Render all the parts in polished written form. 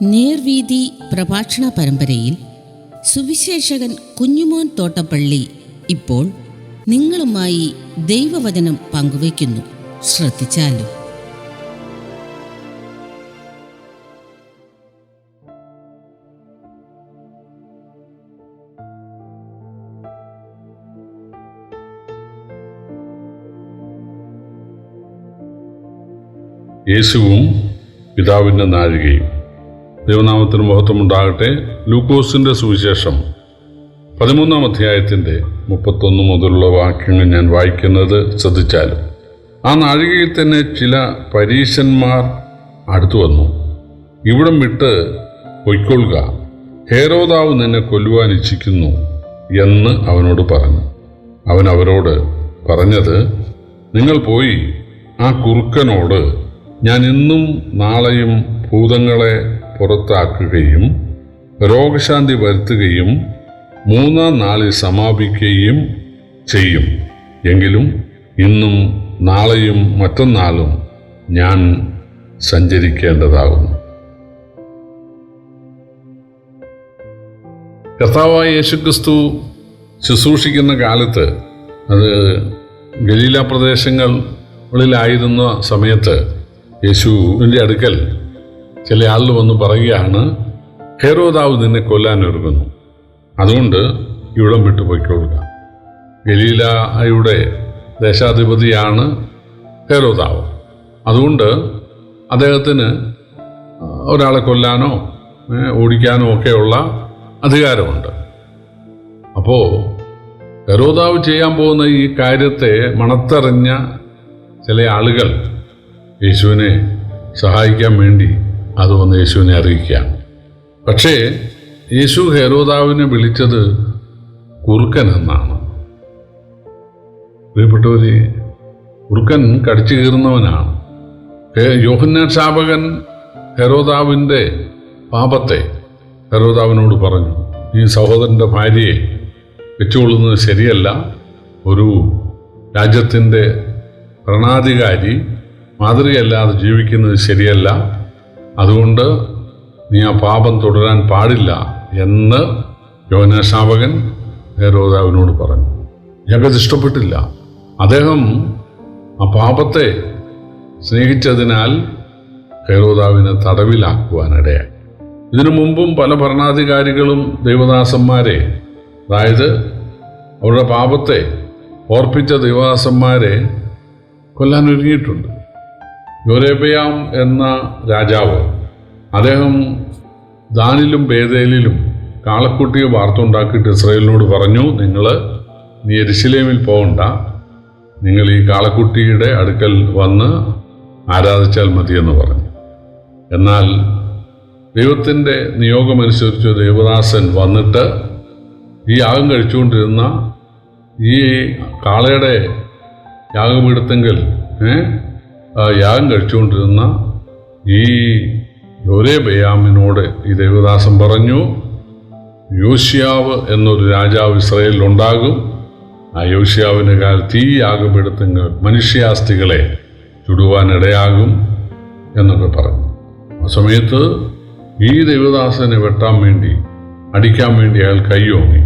നേർവീതി പ്രഭാഷണ പരമ്പരയിൽ സുവിശേഷകൻ കുഞ്ഞുമോൻ തോട്ടപ്പള്ളി ഇപ്പോൾ നിങ്ങളുമായി ദൈവവചനം പങ്കുവയ്ക്കുന്നു. ശ്രദ്ധിച്ചാലും. യേശുവും പിതാവിൻ്റെ നാഴികയും. ദൈവനാമത്തിന് മഹത്വമുണ്ടാകട്ടെ. ലൂക്കോസിൻ്റെ സുവിശേഷം 13-ാം അധ്യായത്തിൻ്റെ 31 മുതലുള്ള വാക്യങ്ങൾ ഞാൻ വായിക്കുന്നത് ശ്രദ്ധിച്ചാലും. ആ നാഴികയിൽ തന്നെ ചില പരീശന്മാർ അടുത്തു വന്നു. ഇവിടം വിട്ട് പൊയ്ക്കൊള്ളുക, ഹേരോദാവ് നിന്നെ കൊല്ലുവാൻ ഇച്ഛിക്കുന്നു എന്ന് അവനോട് പറഞ്ഞു. അവൻ അവരോട് പറഞ്ഞത്, നിങ്ങൾ പോയി ആ കുറുക്കനോട്, ഞാൻ ഇന്നും നാളെയും ഭൂതങ്ങളെ പുറത്താക്കുകയും രോഗശാന്തി വരുത്തുകയും 3-ാം നാളിൽ സമാപിക്കുകയും ചെയ്യും. എങ്കിലും ഇന്നും നാളെയും മറ്റന്നാളും ഞാൻ സഞ്ചരിക്കേണ്ടതാകുന്നു. കർത്താവായ യേശുക്രിസ്തു ശുശ്രൂഷിക്കുന്ന കാലത്ത്, അത് ഗലീല പ്രദേശങ്ങളിലായിരുന്ന സമയത്ത്, യേശുവിൻ്റെ അടുക്കൽ ചില ആളുകൾ വന്ന് പറയുകയാണ്, ഹേരോദാവ് നിന്നെ കൊല്ലാൻ ഒരുങ്ങുന്നു, അതുകൊണ്ട് ഇവിടം വിട്ടു പോയിക്കൊള്ളുക. ഗലീലയുടെ ദേശാധിപതിയാണ് ഹേരോദാവ്. അതുകൊണ്ട് അദ്ദേഹത്തിന് ഒരാളെ കൊല്ലാനോ ഓടിക്കാനോ ഒക്കെയുള്ള അധികാരമുണ്ട്. അപ്പോൾ ഹേരോദാവ് ചെയ്യാൻ പോകുന്ന ഈ കാര്യത്തെ മണത്തറിഞ്ഞ ചില ആളുകൾ യേശുവിനെ സഹായിക്കാൻ വേണ്ടി അത് വന്ന് യേശുവിനെ അറിയിക്കുകയാണ്. പക്ഷേ യേശു ഹേരോദാവിനെ വിളിച്ചത് കുറുക്കൻ എന്നാണ്. പ്രിയപ്പെട്ടവരെ, കുറുക്കൻ കടിച്ചു കീറുന്നവനാണ്. യോഹന്നാൻ സ്നാപകൻ ഹേരോദാവിൻ്റെ പാപത്തെ ഹേരോദാവിനോട് പറഞ്ഞു, ഈ സഹോദരൻ്റെ ഭാര്യയെ വെച്ചുകൊള്ളുന്നത് ശരിയല്ല, ഒരു രാജ്യത്തിൻ്റെ ഭരണാധികാരി മാതൃകയല്ലാതെ ജീവിക്കുന്നത് ശരിയല്ല, അതുകൊണ്ട് നീ ആ പാപം തുടരാൻ പാടില്ല എന്ന് യോഹന്നാൻ സ്നാപകൻ ഹേരോദാവിനോട് പറഞ്ഞു. ഞങ്ങൾക്കത് ഇഷ്ടപ്പെട്ടില്ല. അദ്ദേഹം ആ പാപത്തെ സ്നേഹിച്ചതിനാൽ ഹേരോദാവിനെ തടവിലാക്കുവാനിടയായി. ഇതിനു മുമ്പും പല ഭരണാധികാരികളും ദൈവദാസന്മാരെ, അതായത് അവരുടെ പാപത്തെ ഓർപ്പിച്ച ദൈവദാസന്മാരെ കൊല്ലാനൊരുങ്ങിയിട്ടുണ്ട്. യൊരോബെയാം എന്ന രാജാവ്, അദ്ദേഹം ദാനിലും ബേതേലിലും കാളക്കുട്ടിയെ വാർത്തുണ്ടാക്കിയിട്ട് ഇസ്രായേലിനോട് പറഞ്ഞു, നീ യെരൂശലേമിൽ പോകണ്ട, നിങ്ങൾ ഈ കാളക്കുട്ടിയുടെ അടുക്കൽ വന്ന് ആരാധിച്ചാൽ മതിയെന്ന് പറഞ്ഞു. എന്നാൽ ദൈവത്തിൻ്റെ നിയോഗമനുസരിച്ച് ദേവദാസൻ വന്നിട്ട് ഈ യാഗം കഴിച്ചുകൊണ്ടിരുന്ന ഈ കാളയുടെ യാഗപീഠത്തെങ്കിൽ യാഗം കഴിച്ചുകൊണ്ടിരുന്ന ഈ യൊരോബെയാമിനോട് ഈ ദേവദാസൻ പറഞ്ഞു, യോശിയാവ് എന്നൊരു രാജാവ് ഇസ്രായേലിലുണ്ടാകും. ആ യോശിയാവിൻ്റെ കാലത്ത് ഈ യാഗപീഠത്തെങ്കിൽ മനുഷ്യാസ്ഥികളെ ചുടുവാനിടയാകും എന്നൊക്കെ പറഞ്ഞു. ആ സമയത്ത് ഈ ദേവദാസനെ വെട്ടാൻ വേണ്ടി, അടിക്കാൻ വേണ്ടി അയാൾ കൈ ഓങ്ങി.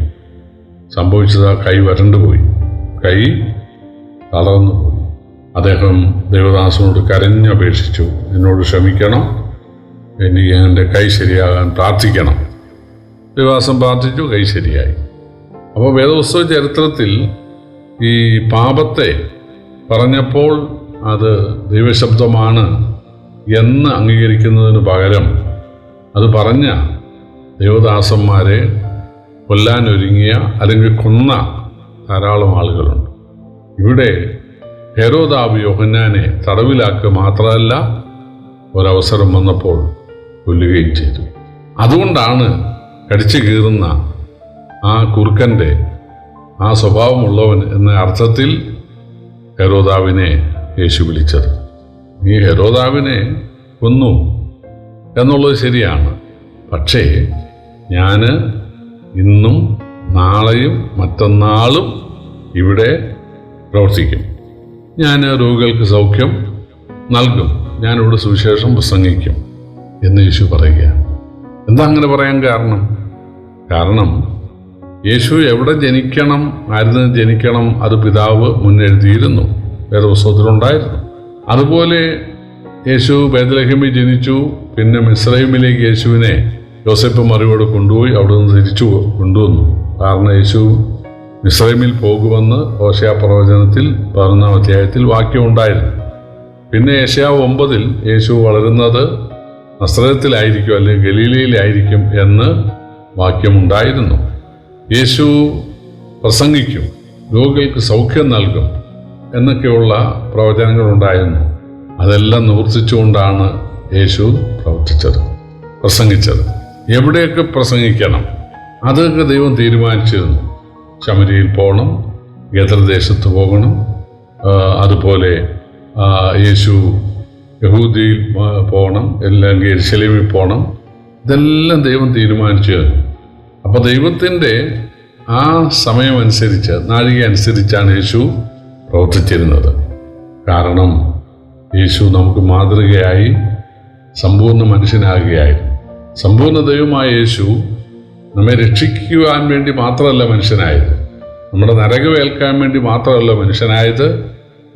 സംഭവിച്ചത് ആ കൈ വരണ്ടുപോയി, കൈ തളർന്നുപോയി. അദ്ദേഹം ദേവദാസനോട് കരഞ്ഞപേക്ഷിച്ചു, എന്നോട് ക്ഷമിക്കണം, എനിക്ക് എൻ്റെ കൈ ശരിയാകാൻ പ്രാർത്ഥിക്കണം. ദേവദാസൻ പ്രാർത്ഥിച്ചു, കൈ ശരിയായി. അപ്പോൾ വേദപുസ്തക ചരിത്രത്തിൽ ഈ പാപത്തെ പറഞ്ഞപ്പോൾ അത് ദൈവശബ്ദമാണ് എന്ന് അംഗീകരിക്കുന്നതിന് പകരം അത് പറഞ്ഞ ദേവദാസന്മാരെ കൊല്ലാനൊരുങ്ങിയ അല്ലെങ്കിൽ കൊന്ന ധാരാളം ആളുകളുണ്ട്. ഇവിടെ ഹേരോദാവ് യോഹന്നാനെ തടവിലാക്കുക മാത്രമല്ല, ഒരവസരം വന്നപ്പോൾ കൊല്ലുകയും ചെയ്തു. അതുകൊണ്ടാണ് കടിച്ചു കീറുന്ന ആ കുറുക്കൻ്റെ ആ സ്വഭാവമുള്ളവൻ എന്ന അർത്ഥത്തിൽ ഹേരോദാവിനെ യേശു വിളിച്ചത്. നീ ഹേരോദാവിനെ കൊന്നു എന്നുള്ളത് ശരിയാണ്, പക്ഷേ ഞാൻ ഇന്നും നാളെയും മറ്റന്നാളും ഇവിടെ പ്രവർത്തിക്കും. ഞാൻ രോഗികൾക്ക് സൗഖ്യം നൽകും, ഞാനിവിടെ സുവിശേഷം പ്രസംഗിക്കും എന്ന് യേശു പറയുക. എന്താ അങ്ങനെ പറയാൻ കാരണം യേശു എവിടെ ജനിക്കണം, ആരിൽ ജനിക്കണം, അത് പിതാവ് മുന്നെഴുതിയിരുന്നു, വേദപുസ്തകത്തിലുണ്ടായിരുന്നു. അതുപോലെ യേശു ബേത്ലഹേമിൽ ജനിച്ചു. പിന്നെ മിസ്രൈമിലേക്ക് യേശുവിനെ യോസേപ്പ് മറിയോട് കൊണ്ടുപോയി അവിടെ നിന്ന് തിരിച്ചു കൊണ്ടുവന്നു. കാരണം യേശു മിസ്രൈമിൽ പോകുമെന്ന് ഹോശേയ പ്രവചനത്തിൽ 11-ാം അധ്യായത്തിൽ വാക്യമുണ്ടായിരുന്നു. പിന്നെ യെശയ്യാവ് 9-ൽ യേശു വളരുന്നത് നസ്രയത്തിലായിരിക്കും അല്ലെങ്കിൽ ഗലീലയിലായിരിക്കും എന്ന് വാക്യമുണ്ടായിരുന്നു. യേശു പ്രസംഗിക്കും, രോഗികൾക്ക് സൗഖ്യം നൽകും എന്നൊക്കെയുള്ള പ്രവചനങ്ങളുണ്ടായിരുന്നു. അതെല്ലാം നിവർത്തിച്ചുകൊണ്ടാണ് യേശു പ്രസംഗിച്ചത്. എവിടെയൊക്കെ പ്രസംഗിക്കണം അതൊക്കെ ദൈവം തീരുമാനിച്ചിരുന്നു. ശമരിയിൽ പോകണം, ഗദർദേശത്ത് പോകണം, അതുപോലെ യേശു യഹൂദിയിൽ പോകണം, അല്ലെങ്കിൽ യെരുശലേമിൽ പോകണം. ഇതെല്ലാം ദൈവം തീരുമാനിച്ചിരുന്നു. അപ്പോൾ ദൈവത്തിൻ്റെ ആ സമയമനുസരിച്ച്, നാഴിക അനുസരിച്ചാണ് യേശു പ്രവർത്തിച്ചിരുന്നത്. കാരണം യേശു നമുക്ക് മാതൃകയായി സമ്പൂർണ്ണ മനുഷ്യനാകുകയായിരുന്നു. സമ്പൂർണ്ണ ദൈവമായ യേശു നമ്മെ രക്ഷിക്കുവാൻ വേണ്ടി മാത്രമല്ല മനുഷ്യനായത്, നമ്മുടെ നരകമേൽക്കാൻ വേണ്ടി മാത്രമല്ല മനുഷ്യനായത്,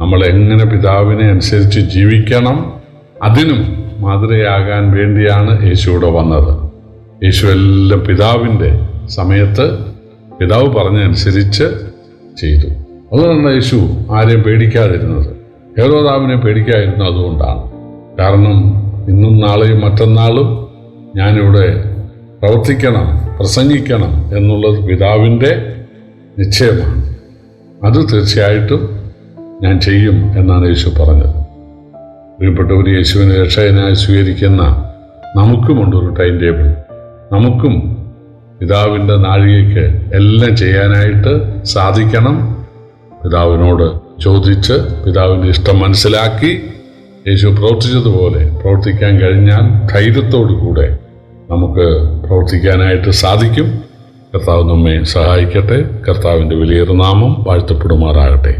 നമ്മളെങ്ങനെ പിതാവിനെ അനുസരിച്ച് ജീവിക്കണം അതിനും മാതൃകയാകാൻ വേണ്ടിയാണ് യേശു ഇവിടെ വന്നത്. യേശു എല്ലാം പിതാവിൻ്റെ സമയത്ത് പിതാവ് പറഞ്ഞനുസരിച്ച് ചെയ്തു. അതുകൊണ്ടാണ് യേശു ആരെയും പേടിക്കാതിരുന്നത്, ഹേരോദാവിനെ പേടിക്കാതിരുന്നത് അതുകൊണ്ടാണ്. കാരണം ഇന്നും നാളെയും മറ്റന്നാളും ഞാനിവിടെ പ്രവർത്തിക്കണം, പ്രസംഗിക്കണം എന്നുള്ളത് പിതാവിൻ്റെ നിശ്ചയമാണ്. അത് തീർച്ചയായിട്ടും ഞാൻ ചെയ്യും എന്നാണ് യേശു പറഞ്ഞത്. പ്രിയപ്പെട്ടവർ, യേശുവിനെ രക്ഷകനായി സ്വീകരിക്കുന്ന നമുക്കുമുണ്ടൊരു ടൈം ടേബിൾ. നമുക്കും പിതാവിൻ്റെ നാഴികയ്ക്ക് എല്ലാം ചെയ്യാനായിട്ട് സാധിക്കണം. പിതാവിനോട് ചോദിച്ച് പിതാവിൻ്റെ ഇഷ്ടം മനസ്സിലാക്കി യേശു പ്രവർത്തിച്ചതുപോലെ പ്രവർത്തിക്കാൻ കഴിഞ്ഞാൽ ധൈര്യത്തോടു കൂടെ നമുക്ക് പ്രവർത്തിക്കാനായിട്ട് സാധിക്കും. കർത്താവ് നമ്മെ സഹായിക്കട്ടെ. കർത്താവിൻ്റെ വലിയൊരു നാമം വാഴ്ത്തപ്പെടുമാറാകട്ടെ.